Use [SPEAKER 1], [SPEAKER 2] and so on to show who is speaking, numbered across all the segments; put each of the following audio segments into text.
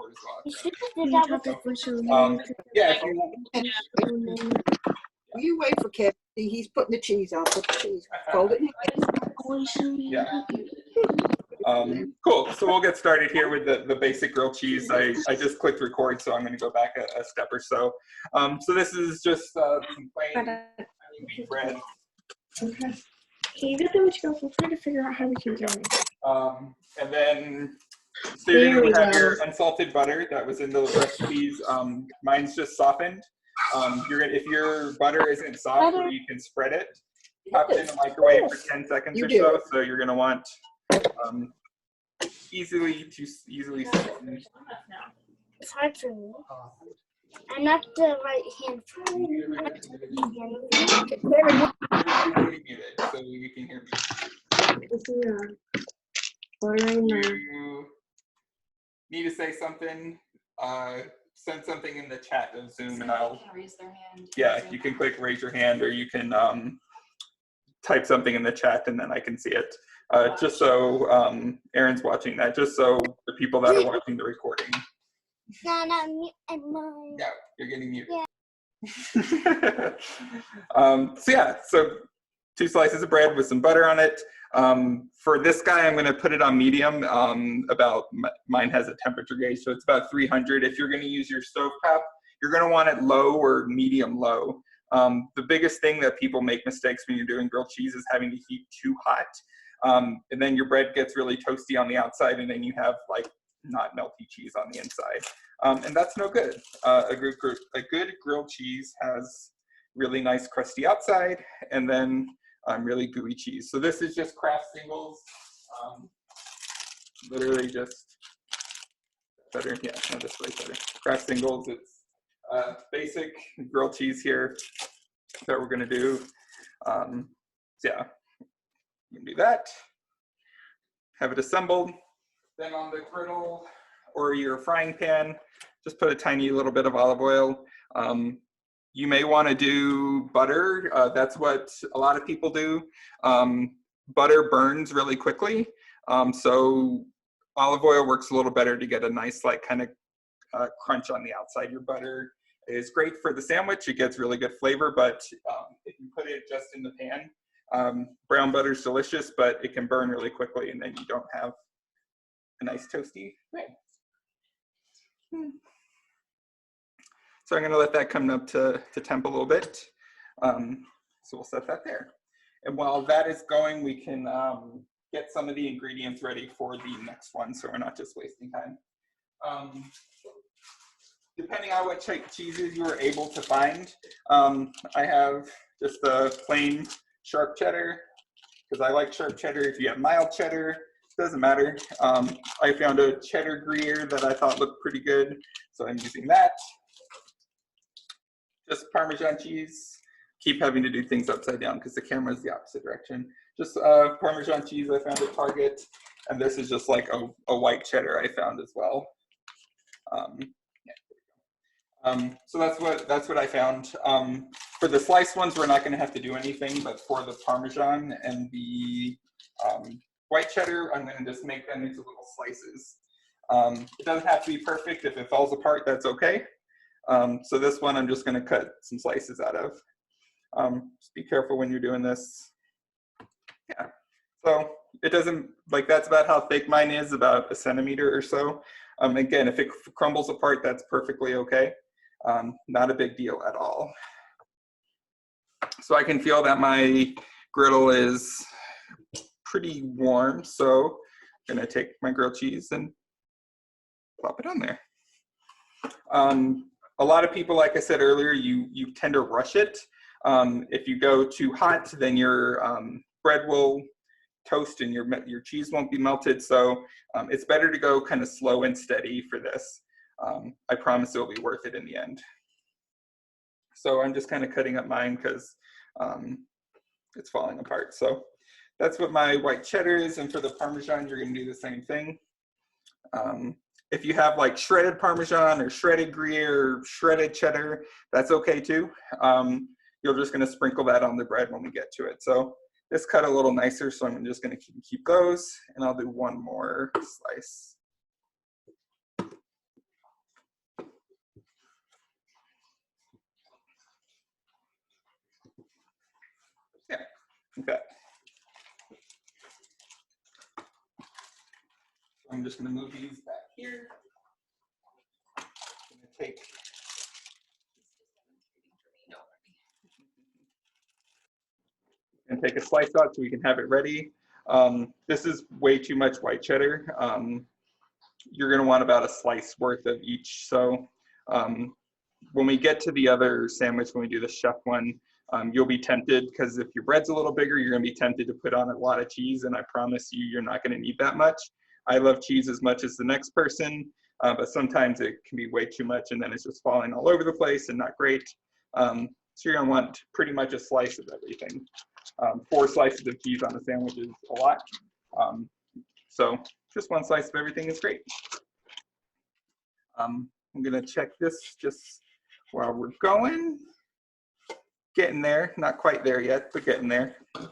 [SPEAKER 1] record as well.
[SPEAKER 2] You should have did that
[SPEAKER 1] Yeah, if you
[SPEAKER 3] You wait for Kevin. He's putting the cheese on. Put the cheese. Fold it.
[SPEAKER 1] Yeah. Cool. So we'll get started here with the basic grilled cheese. I just clicked record, so I'm going to go back a step or so. So this is just some plain wheat bread.
[SPEAKER 2] Okay. Can you get the much go? We'll try to figure out how we can do it.
[SPEAKER 1] And then so you're going to have your unsalted butter that was in those recipes. Mine's just softened. If your butter isn't soft, or you can spread it. Pop it in the microwave for 10 seconds or so. So you're going to want easily seasoned.
[SPEAKER 2] It's hard for me. I'm not the right hand for me.
[SPEAKER 1] So you can hear me. You need to say something. Send something in the chat of Zoom, and I'll.
[SPEAKER 4] Can raise their hand.
[SPEAKER 1] Yeah, you can click raise your hand, or you can type something in the chat, and then I can see it. Just so Aaron's watching that, just so the people that are watching the recording.
[SPEAKER 2] No, not me and mine.
[SPEAKER 1] Yeah, you're getting muted.
[SPEAKER 2] Yeah.
[SPEAKER 1] So 2 slices of bread with some butter on it. For this guy, I'm going to put it on medium. Mine has a temperature gauge, so it's about 300. If you're going to use your stovetop, you're going to want it low or medium low. The biggest thing that people make mistakes when you're doing grilled cheese is having to heat too hot. And then your bread gets really toasty on the outside, and then you have like not melty cheese on the inside. And that's no good. A good grilled cheese has really nice crusty outside, and then really gooey cheese. So this is just Kraft Singles. Literally just butter. Yeah, no, this way better. Kraft Singles. It's basic grilled cheese here that we're going to do. Yeah, you can do that. Have it assembled. Then on the griddle or your frying pan, just put a tiny little bit of olive oil. You may want to do butter. That's what a lot of people do. Butter burns really quickly. So olive oil works a little better to get a nice like kind of crunch on the outside. Your butter is great for the sandwich. It gets really good flavor, but if you put it just in the pan, brown butter is delicious, but it can burn really quickly, and then you don't have a nice toasty bread. So I'm going to let that come up to temp a little bit. So we'll set that there. And while that is going, we can get some of the ingredients ready for the next one, so we're not just wasting time. Depending on what cheeses you were able to find, I have just the plain sharp cheddar, because I like sharp cheddar. If you have mild cheddar, doesn't matter. I found a cheddar Gruyere that I thought looked pretty good, so I'm using that. Just Parmesan cheese. Keep having to do things upside down because the camera is the opposite direction. Just Parmesan cheese I found at Target, and this is just like a white cheddar I found as well. So that's what I found. For the sliced ones, we're not going to have to do anything, but for the Parmesan and the white cheddar, I'm going to just make them into little slices. It doesn't have to be perfect. If it falls apart, that's okay. So this one I'm just going to cut some slices out of. Just be careful when you're doing this. Yeah. So it doesn't, like that's about how thick mine is, about 1 centimeter or so. Again, if it crumbles apart, that's perfectly okay. Not a big deal at all. So I can feel that my griddle is pretty warm. So I'm going to take my grilled cheese and plop it on there. A lot of people, like I said earlier, you tend to rush it. If you go too hot, then your bread will toast and your cheese won't be melted. So it's better to go kind of slow and steady for this. I promise it'll be worth it in the end. So I'm just kind of cutting up mine because it's falling apart. So that's what my white cheddar is. And for the Parmesan, you're going to do the same thing. If you have like shredded Parmesan or shredded Gruyere or shredded cheddar, that's okay too. You're just going to sprinkle that on the bread when we get to it. So this cut a little nicer, so I'm just going to keep those, and I'll do one more slice. Okay. I'm just going to move these back here. I'm going to take a slice out so we can have it ready. This is way too much white cheddar. You're going to want about a slice worth of each. So when we get to the other sandwich, when we do the chef one, you'll be tempted, because if your bread's a little bigger, you're going to be tempted to put on a lot of cheese, and I promise you, you're not going to need that much. I love cheese as much as the next person, but sometimes it can be way too much, and then it's just falling all over the place and not great. So you're going to want pretty much a slice of everything. 4 slices of cheese on a sandwich is a lot. So just 1 slice of everything is great. I'm going to check this just while we're going. Getting there, not quite there yet, but getting there. All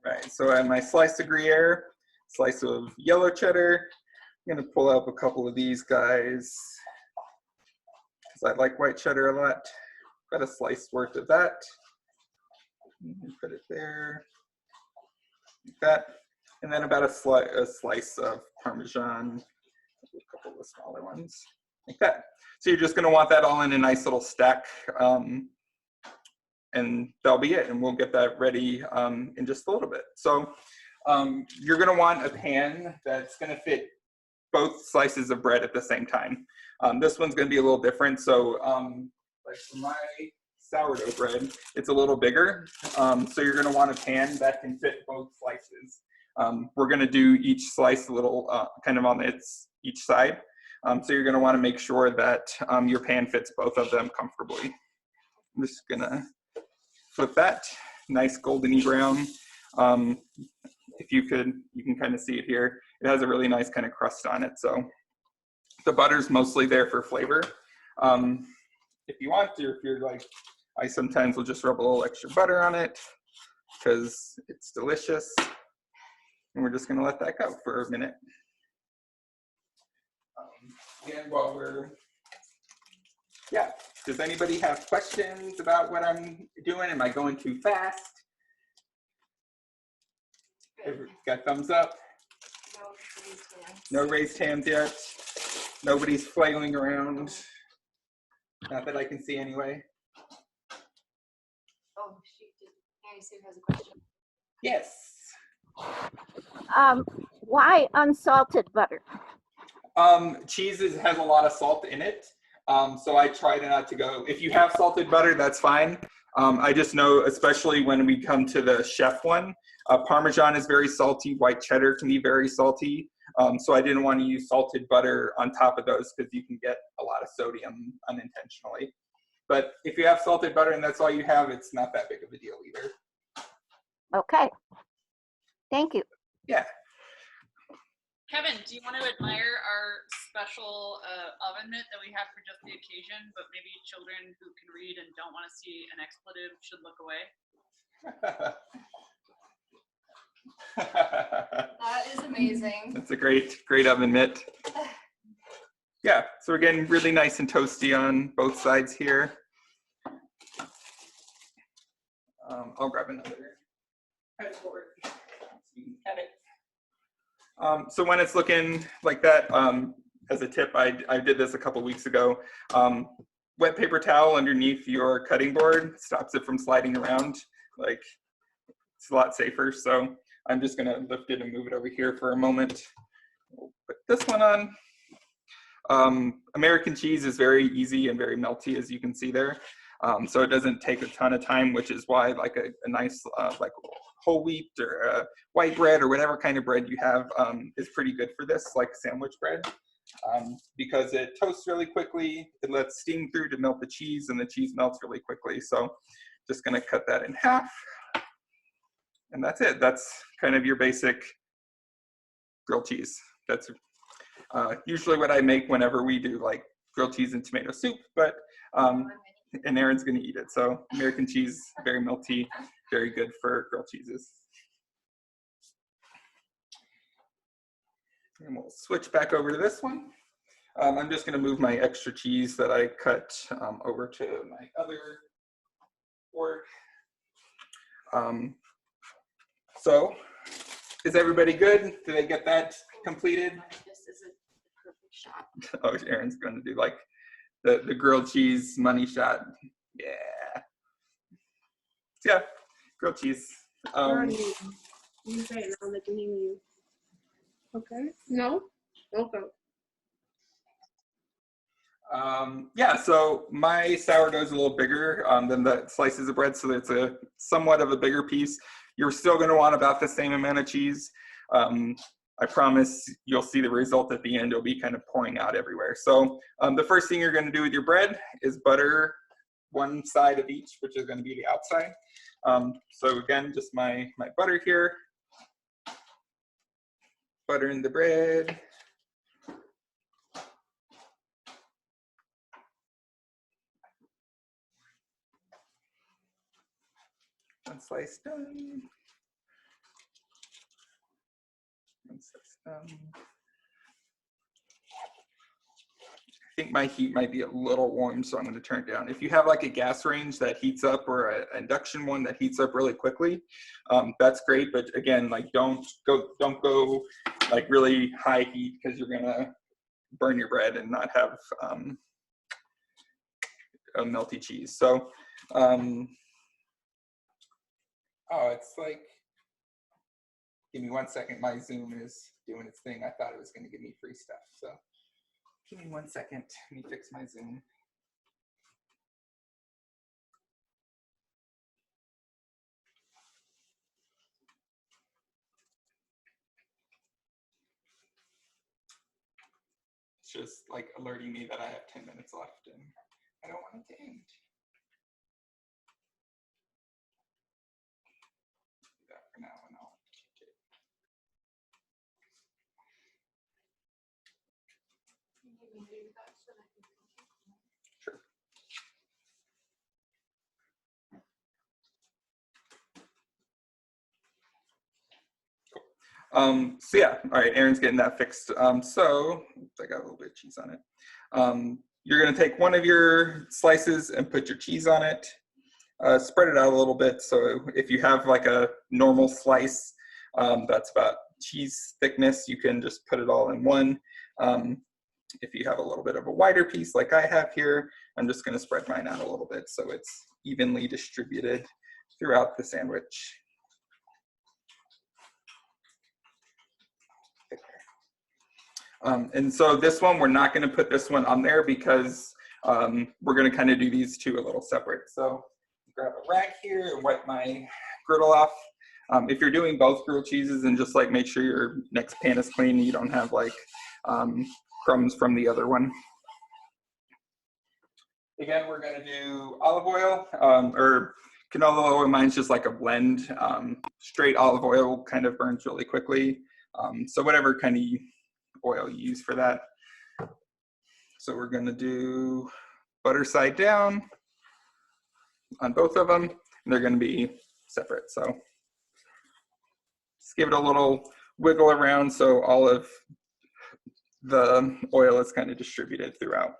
[SPEAKER 1] right, so I have my slice of Gruyere, slice of yellow cheddar. I'm gonna pull out a couple of these guys, because I like white cheddar a lot. Got a slice worth of that. Put it there, like that. And then about a slice of Parmesan, a couple of smaller ones, like that. So you're just going to want that all in a nice little stack, and that'll be it. And we'll get that ready in just a little bit. So you're going to want a pan that's going to fit both slices of bread at the same time. This one's going to be a little different. So like for my sourdough bread, it's a little bigger. So you're going to want a pan that can fit both slices. We're going to do each slice a little kind of on each side. So you're going to want to make sure that your pan fits both of them comfortably. I'm just going to flip that. Nice goldeny brown. If you can kind of see it here. It has a really nice kind of crust on it. So the butter's mostly there for flavor. If you want to, if you're like, I sometimes will just rub a little extra butter on it because it's delicious. And we're just going to let that go for a minute. And while we're, yeah, does anybody have questions about what I'm doing? Am I going too fast? Got thumbs up? No raised hands yet. Nobody's flailing around. Not that I can see anyway.
[SPEAKER 4] Oh, Annie Sue has a question.
[SPEAKER 1] Yes.
[SPEAKER 5] Why unsalted butter?
[SPEAKER 1] Cheese has a lot of salt in it. So I try not to go, if you have salted butter, that's fine. I just know, especially when we come to the chef one, Parmesan is very salty, white cheddar can be very salty. So I didn't want to use salted butter on top of those because you can get a lot of sodium unintentionally. But if you have salted butter and that's all you have, it's not that big of a deal either.
[SPEAKER 5] Okay. Thank you.
[SPEAKER 1] Yeah.
[SPEAKER 4] Kevin, do you want to admire our special oven mitt that we have for just the occasion, but maybe children who can read and don't want to see an expletive should look away?
[SPEAKER 6] That is amazing.
[SPEAKER 1] That's a great oven mitt. Yeah, so we're getting really nice and toasty on both sides here. I'll grab another cutting board so you can cut it. So when it's looking like that, as a tip, I did this a couple weeks ago. Wet paper towel underneath your cutting board stops it from sliding around. Like, it's a lot safer. So I'm just gonna lift it and move it over here for a moment. We'll put this one on. American cheese is very easy and very melty, as you can see there. So it doesn't take a ton of time, which is why like a nice like whole wheat or white bread or whatever kind of bread you have is pretty good for this, like sandwich bread, because it toasts really quickly. It lets steam through to melt the cheese, and the cheese melts really quickly. So just gonna cut that in half. And that's it. That's kind of your basic grilled cheese. That's usually what I make whenever we do like grilled cheese and tomato soup, but and Aaron's gonna eat it. So American cheese, very melty, very good for grilled cheeses. And we'll switch back over to this one. I'm just gonna move my extra cheese that I cut over to my other board. So is everybody good? Did they get that completed?
[SPEAKER 6] This isn't the perfect shot.
[SPEAKER 1] Oh, Aaron's going to do like the grilled cheese money shot. Yeah. Yeah, grilled cheese.
[SPEAKER 7] You say it now, they can hear you. Okay. No? Okay.
[SPEAKER 1] Yeah, so my sourdough is a little bigger than the slices of bread, so it's a somewhat of a bigger piece. You're still going to want about the same amount of cheese. I promise you'll see the result at the end. It'll be kind of pouring out everywhere. So the first thing you're going to do with your bread is butter one side of each, which is going to be the outside. So again, just my butter here. Butter in the bread. One slice done. One slice done. I think my heat might be a little warm, so I'm going to turn it down. If you have like a gas range that heats up or an induction one that heats up really quickly, that's great. But again, like don't go like really high heat because you're going to burn your bread and not have a melty cheese. So, oh, it's like, give me 1 second. My Zoom is doing its thing. I thought it was going to give me free stuff. So give me 1 second. Let me fix my Zoom. It's just like alerting me that I have 10 minutes left and I don't want it to end. Do that for now and I'll change it. Sure. So yeah, all right, Aaron's getting that fixed. So I got a little bit of cheese on it. You're gonna take one of your slices and put your cheese on it. Spread it out a little bit. So if you have like a normal slice that's about cheese thickness, you can just put it all in one. If you have a little bit of a wider piece like I have here, I'm just gonna spread mine out a little bit so it's evenly distributed throughout the sandwich. And so this one, we're not going to put this one on there because we're going to kind of do these two a little separate. So grab a rag here and wipe my griddle off. If you're doing both grilled cheeses, and just like make sure your next pan is clean and you don't have like crumbs from the other one. Again, we're going to do olive oil or canola oil. Mine's just like a blend. Straight olive oil kind of burns really quickly. So whatever kind of oil you use for that. So we're going to do butter side down on both of them, and they're going to be separate. So just give it a little wiggle around so all of the oil is kind of distributed throughout.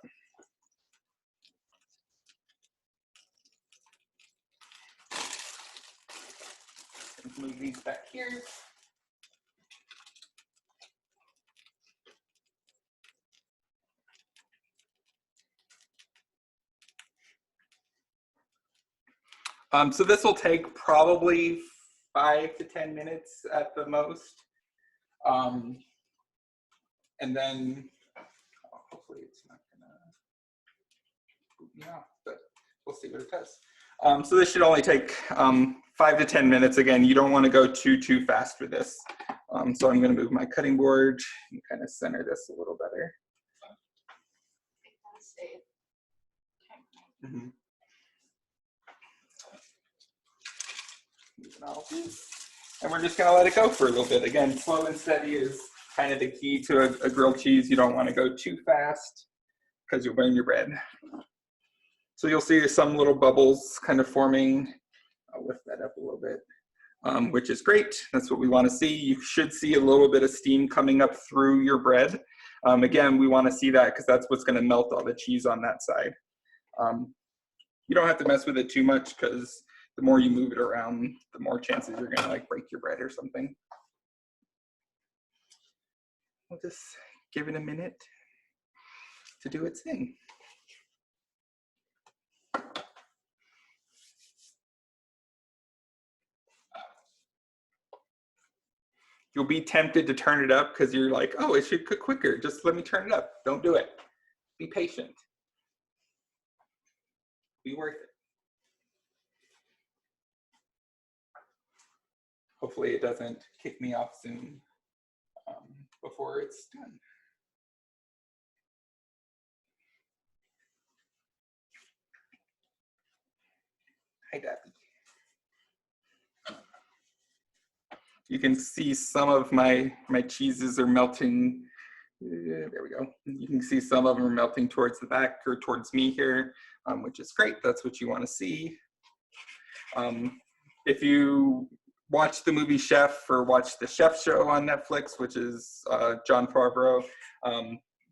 [SPEAKER 1] Move these back here. So this will take probably 5 to 10 minutes at the most. And then hopefully it's not gonna boot me off, but we'll see what it does. So this should only take 5 to 10 minutes. Again, you don't want to go too fast with this. So I'm going to move my cutting board and kind of center this a little better. Mm-hmm. And we're just going to let it go for a little bit. Again, slow and steady is kind of the key to a grilled cheese. You don't want to go too fast because you'll burn your bread. So you'll see some little bubbles kind of forming. I'll lift that up a little bit, which is great. That's what we want to see. You should see a little bit of steam coming up through your bread. Again, we want to see that because that's what's going to melt all the cheese on that side. You don't have to mess with it too much because the more you move it around, the more chances you're gonna like break your bread or something. We'll just give it a minute to do its thing. You'll be tempted to turn it up because you're like, oh, it should cook quicker. Just let me turn it up. Don't do it. Be patient. Be worth it. Hopefully it doesn't kick me off soon before it's done. Hi, Dappy. You can see some of my cheeses are melting. There we go. You can see some of them are melting towards the back or towards me here, which is great. That's what you want to see. If you watch the movie Chef or watch the Chef Show on Netflix, which is Jon Favreau,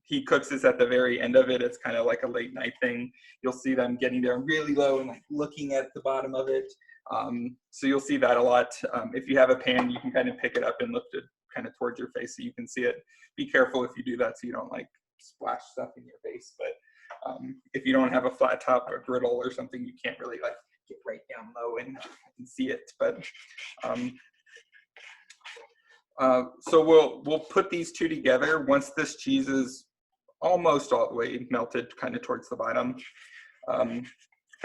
[SPEAKER 1] he cooks this at the very end of it. It's kind of like a late night thing. You'll see them getting down really low and like looking at the bottom of it. So you'll see that a lot. If you have a pan, you can kind of pick it up and lift it kind of towards your face so you can see it. Be careful if you do that so you don't like splash stuff in your face. But if you don't have a flat top or a griddle or something, you can't really like get right down low and see it. But so we'll put these two together once this cheese is almost all the way melted, kind of towards the bottom.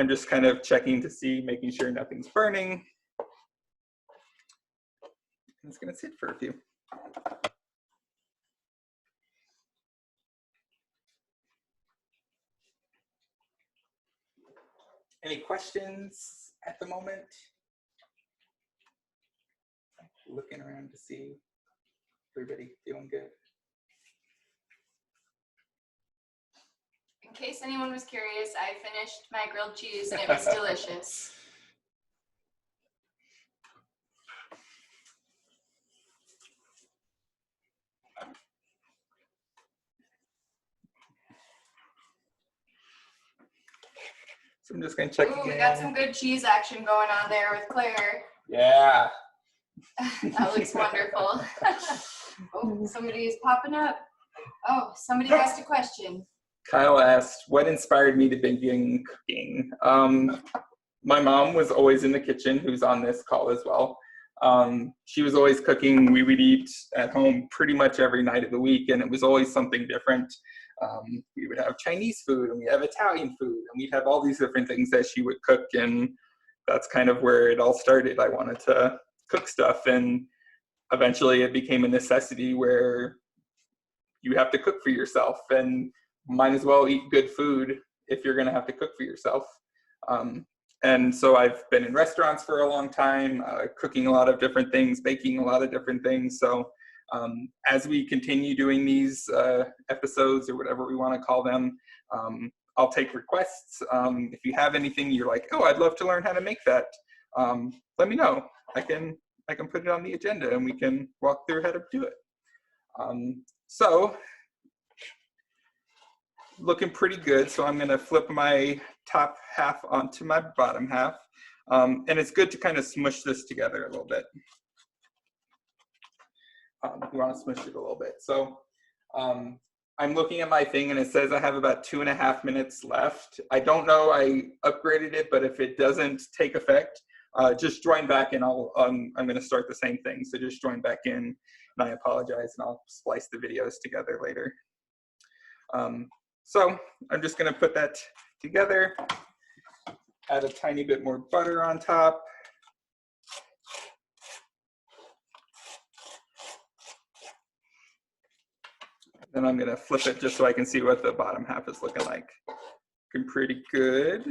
[SPEAKER 1] I'm just kind of checking to see, making sure nothing's burning. It's going to sit for a few. Any questions at the moment? Looking around to see everybody doing good.
[SPEAKER 6] In case anyone was curious, I finished my grilled cheese and it was delicious.
[SPEAKER 1] So I'm just going to check
[SPEAKER 6] Ooh,
[SPEAKER 1] again.
[SPEAKER 6] we got some good cheese action going on there with Claire.
[SPEAKER 1] Yeah.
[SPEAKER 6] That looks wonderful. Oh, somebody is popping up. Oh, somebody asked a question.
[SPEAKER 1] Kyle asked, what inspired me to begin cooking? My mom was always in the kitchen, who's on this call as well. She was always cooking. We would eat at home pretty much every night of the week, and it was always something different. We would have Chinese food, and we'd have Italian food, and we'd have all these different things that she would cook, and that's kind of where it all started. I wanted to cook stuff, and eventually it became a necessity where you have to cook for yourself, and might as well eat good food if you're going to have to cook for yourself. And so I've been in restaurants for a long time, cooking a lot of different things, baking a lot of different things. So as we continue doing these episodes or whatever we want to call them, I'll take requests. If you have anything you're like, oh, I'd love to learn how to make that, let me know. I can put it on the agenda and we can walk through how to do it. So looking pretty good. So I'm going to flip my top half onto my bottom half. And it's good to kind of smush this together a little bit. You want to smush it a little bit. So I'm looking at my thing and it says I have about 2.5 minutes left. I don't know, I upgraded it, but if it doesn't take effect, just join back and I'm going to start the same thing. So just join back in, and I apologize, and I'll splice the videos together later. So I'm just going to put that together, add a tiny bit more butter on top. Then I'm going to flip it just so I can see what the bottom half is looking like. Looking pretty good.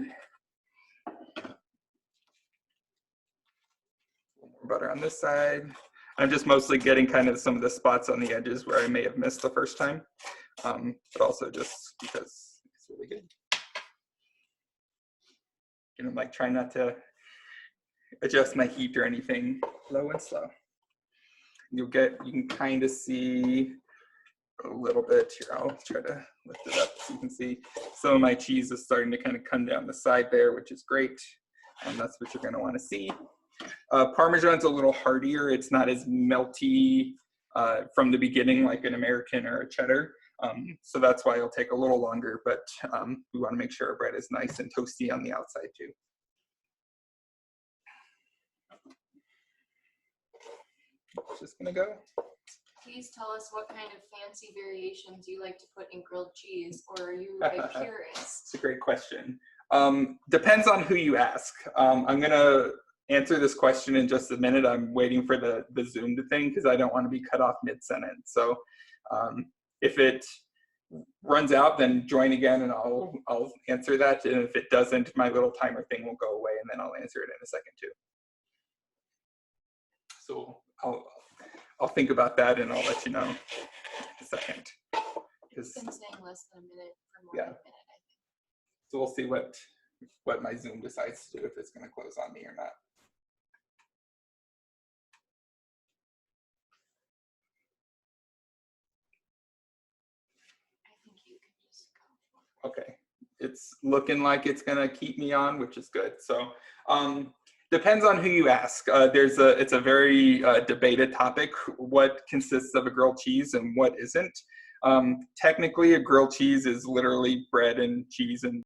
[SPEAKER 1] More butter on this side. I'm just mostly getting kind of some of the spots on the edges where I may have missed the first time, but also just because it's really good. And I'm like trying not to adjust my heat or anything, low and slow. You can kind of see a little bit here. I'll try to lift it up so you can see some of my cheese is starting to kind of come down the side there, which is great. and that's what you're going to want to see. Parmesan's a little hardier. It's not as melty from the beginning like an American or a cheddar. So that's why it'll take a little longer, but we want to make sure our bread is nice and toasty on the outside too. Just gonna go.
[SPEAKER 6] Please tell us what kind of fancy variations you like to put in grilled cheese, or are you a purist?
[SPEAKER 1] It's a great question. Depends on who you ask. I'm gonna answer this question in just a minute. I'm waiting for the Zoom to thing because I don't want to be cut off mid-sentence. So if it runs out, then join again and I'll answer that. And if it doesn't, my little timer thing will go away and then I'll answer it in a second too. So I'll think about that and I'll let you know in a second.
[SPEAKER 6] It's been saying less than a minute for more
[SPEAKER 1] Yeah.
[SPEAKER 6] than a minute, I think.
[SPEAKER 1] So we'll see what my Zoom decides to do, if it's going to close on me or not.
[SPEAKER 6] I think you can just go.
[SPEAKER 1] Okay, it's looking like it's going to keep me on, which is good. So depends on who you ask. It's a very debated topic, what consists of a grilled cheese and what isn't. Technically, a grilled cheese is literally bread and cheese and